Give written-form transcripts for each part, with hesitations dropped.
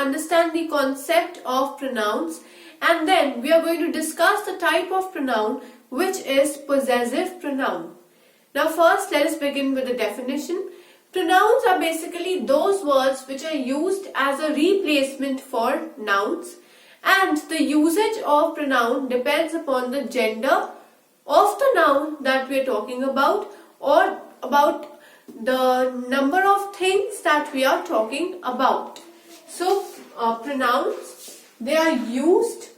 understand the concept of pronouns, and then we are going to discuss the type of pronoun which is possessive pronoun. Now first let us begin with the definition. Pronouns are basically those words which are used as a replacement for nouns, and the usage of pronoun depends upon the gender of the noun that we are talking about, or about the number of things that we are talking about. So pronouns, they are used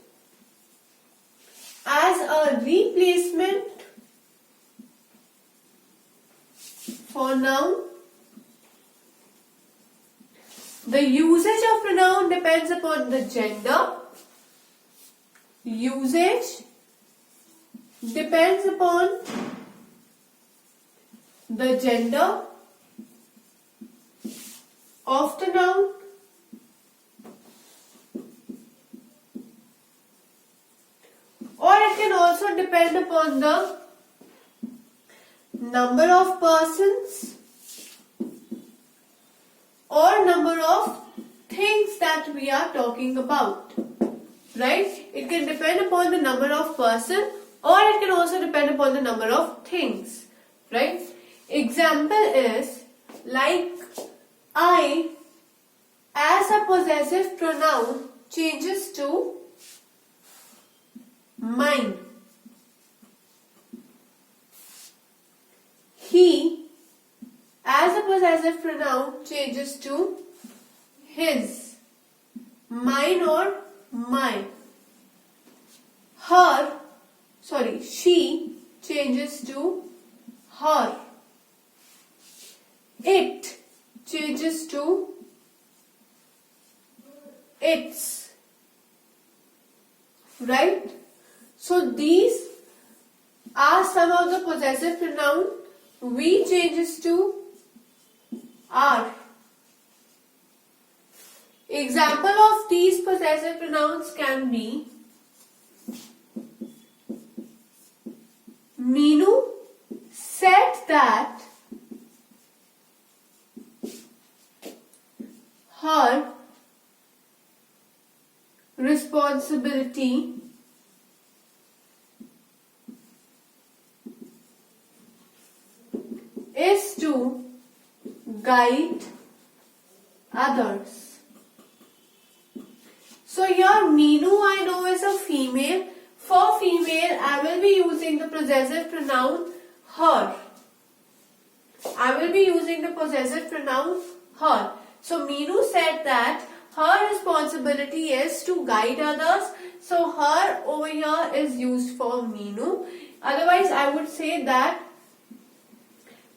as a replacement for noun. The usage of pronoun depends upon the gender. Usage depends upon the gender of the noun. Or it can also depend upon the number of persons or number of things that we are talking about, right? It can depend upon the number of person, or it can also depend upon the number of things, right? Example is like I as a possessive pronoun changes to mine. He as a possessive pronoun changes to his, mine or my. She changes to her. It changes to its, right? So these are some of the possessive pronouns. We changes to are. Example of these possessive pronouns can be Meenu said that her responsibility is to guide others. So here Meenu I know is a female. For female I will be using the possessive pronoun her. I will be using the possessive pronoun her. So Meenu said that her responsibility is to guide others. So her over here is used for Meenu. Otherwise I would say that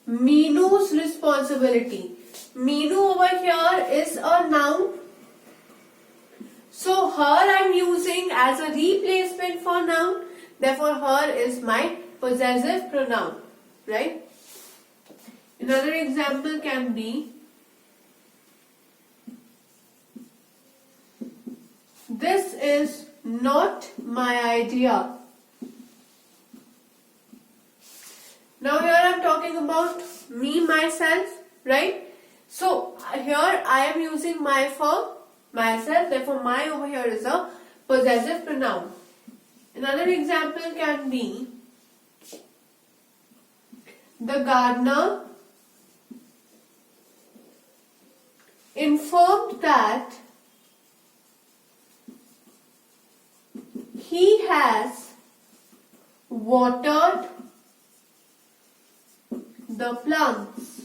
Meenu's responsibility. Meenu over here is a noun. So her I am using as a replacement for noun. Therefore her is my possessive pronoun, right? Another example can be this is not my idea. Now here I am talking about me, myself, right? So here I am using my for myself, therefore my over here is a possessive pronoun. Another example can be the gardener informed that he has watered the plants.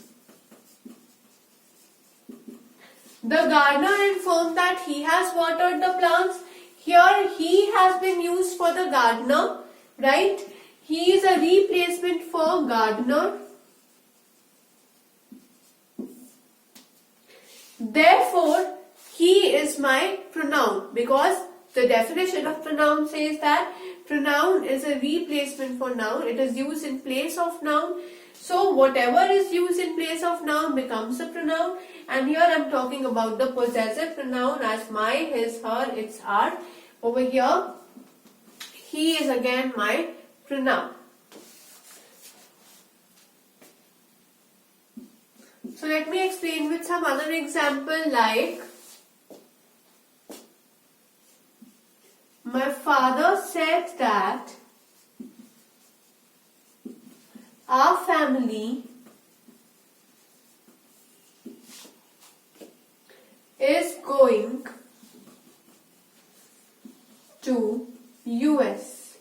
The gardener informed that he has watered the plants. Here he has been used for the gardener, right? He is a replacement for gardener. Therefore, he is my pronoun, because the definition of pronoun says that pronoun is a replacement for noun. It is used in place of noun. So whatever is used in place of noun becomes a pronoun. And here I am talking about the possessive pronoun as my, his, her, its, our. Over here, he is again my pronoun. So let me explain with some other example like my father said that our family is going to US.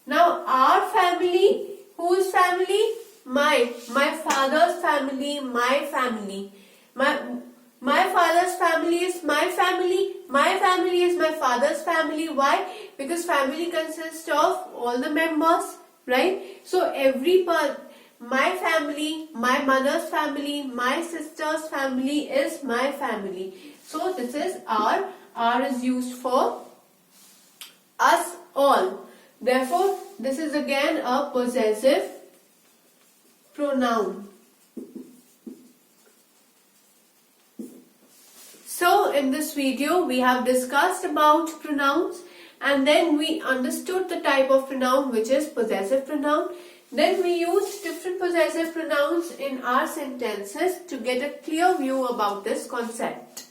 Now our family, whose family? My father's family, my family. My father's family is my family. My family is my father's family. Why? Because family consists of all the members, right? So every part, my family, my mother's family, my sister's family is my family. So this is our. Our is used for us all. Therefore, this is again a possessive pronoun. So in this video we have discussed about pronouns, and then we understood the type of pronoun which is possessive pronoun. Then we used different possessive pronouns in our sentences to get a clear view about this concept.